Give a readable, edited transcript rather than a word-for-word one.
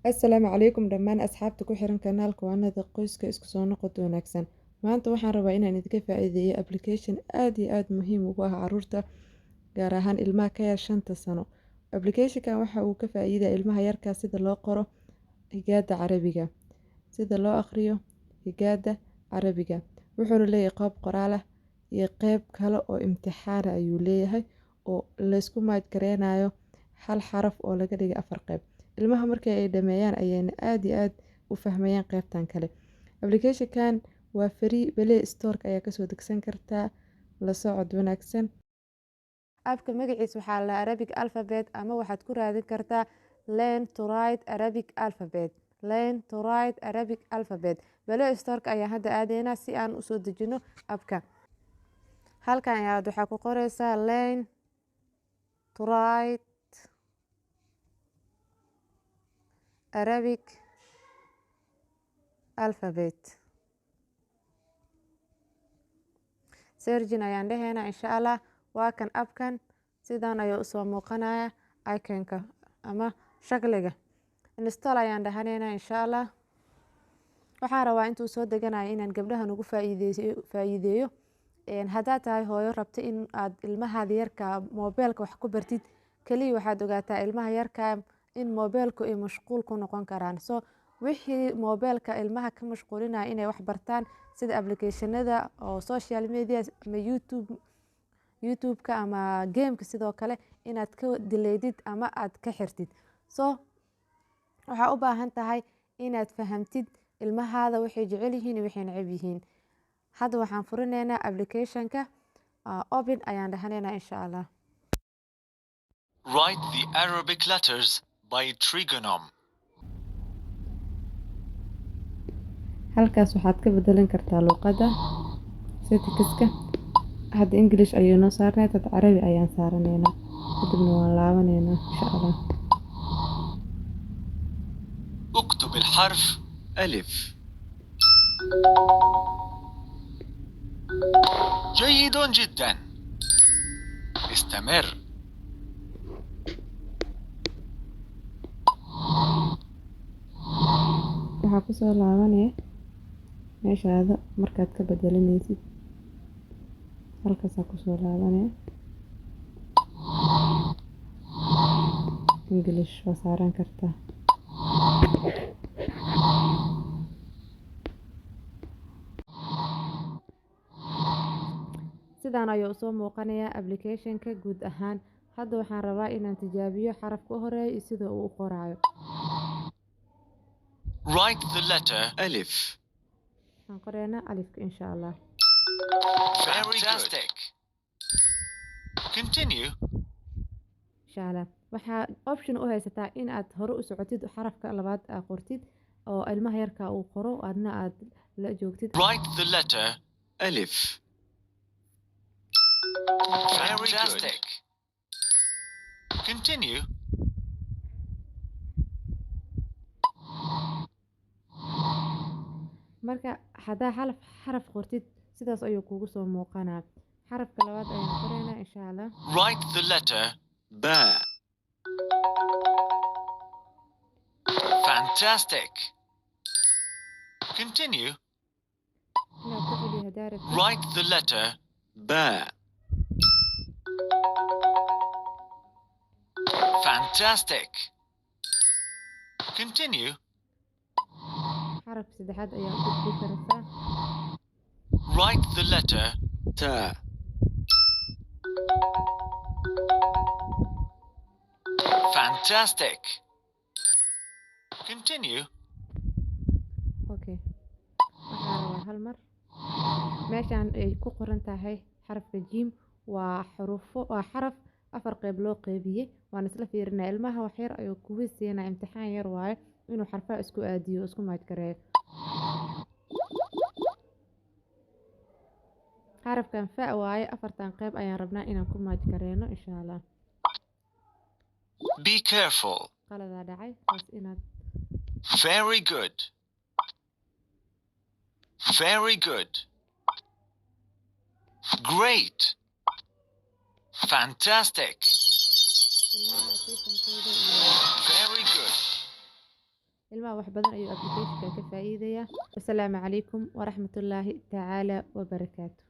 Assalaamu calaykum dhammaan asxaabta ku xiran kanaalka Waanada Qoyska isku soo noqod wanaagsan. Maanta waxaan rabaa inaan idinka faa'iideeyo application aad iyo aad muhiim ugu ah carruurta, gaar ahaan ilmaha ka yar 5 sano. Application-kan waxa uu ka faa'iideeyaa ilmaha yarka sida loo qoro higaada Carabiga, sida loo akhriyo higaada Carabiga. Wuxuu leeyahay qayb qoraal ah iyo qayb kale oo imtixaan ayuu leeyahay oo la isku maaj gareynayo hal xaraf oo laga dhigay 4 qayb. Ilmaha markay ay dhameeyaan ayayna aad iyo aad u fahmayaan qaybtan kale. Application-kan waa free, Play Store ayaa ka soo degsan kartaa. La socod wanaagsan. App-ka magaciisa waxaa la Arabic Alphabet ama waxaad ku raadin kartaa Learn to Write Arabic Alphabet. Learn to Write Arabic Alphabet. Play Store ayaa hadda aadeena si aan u soo dejino app-ka. Halkan ayaa waxaa ku qoreysaa Learn to Write Arabic Alphabet. Searching ayaan dhaheena insha Allah. Waa kan app-kan sidaan ayuu soo muuqanaya icon-ka ama shakliga. Install ayaan dhahaneena insha Allah. Waxaan rabaa intuu soo deganayo inaan gabdhahan ugu faa'iideeyo. Haddaad tahay hooyo rabta in aad ilmahaada yarka mobilka wax ku bartid, kaliya waxaad ogaataa ilmaha yarka in mobilku ay mashquul ku noqon karaan. Wixii mobilka ilmaha ka mashquulinaya inay wax bartaan sida application-nada oo social media ama YouTube-ka ama game-ka sidoo kale inaad ka dileydid ama aad ka xirtid. Waxaa u baahan tahay inaad fahamtid ilmahaada waxay jecel yihiin iyo waxay neceb yihiin. Hadda waxaan furineynaa application-ka. Open ayaan dhahaneena insha Allah. Write the Arabic letters by trigonom. Halkaas waxaad ka bedelan kartaa luqadda settingska. Hadda English ayuu noo saarnay, dad Carabi ayaan saaraneynaa. Kadibna waan laabaneynaa insha Allah. اكتب الحرف ألف. جيد جدا. استمر. waxaa ku soo laabanaya meeshaada markaad ka bedelanaysid. Halkaas ku soo laabanaya English waa saaran kartaa. sidaan ayuu soo muuqanaya application-ka guud ahaan. Hadda waxaan rabaa inaan tijaabiyo xarafka u horeeyo iyo sida uu u qoraayo. Write the letter ألف. waxaan qoraynaa alifka insha Allah. Fantastic. Continue. insha Allah. waxaa option u haysataa in aad hore u socotid xarafka labaad aad qortid oo ilmaha yarka uu qoro adna aad la joogtid. Write the letter ألف. Fantastic. Continue. marka hadaa xaraf qortid sidaas ayuu kugu soo muuqanaa. xarafka labaad ayaan qoraynaa insha Allah. Write the letter باء. Fantastic. Continue. inaad ku celiyo hadaa rabtid. Write the letter باء. Fantastic. Continue. xarafka saddexaad ayaa ku gudbi kartaa. Write the letter تاء. Fantastic. Continue. Okay. waxaan rabaa hal mar meeshaan ay ku qoran tahay xarafka jim waa xaraf 4 qayb loo qaybiyay. waan isla fiirinaa ilmaha wax yar ayuu kugu siinaa imtixaan yar waaye inuu xarfaha isku aadiyo isku maaj gareeyo. xarafkan fa waaye 4 qayb ayaan rabnaa inaan ku maaj gareeno insha Allah. Be careful. qaladaa dhacay taas inaad. Very good. Very good. Great. Fantastic. ilmaha attention-kooda iyo Very good. ilmaha wax badan ayuu application ka faa'iidaya. Assalaamu calaykum waraxmatullaahi tacaala wabarakaatu.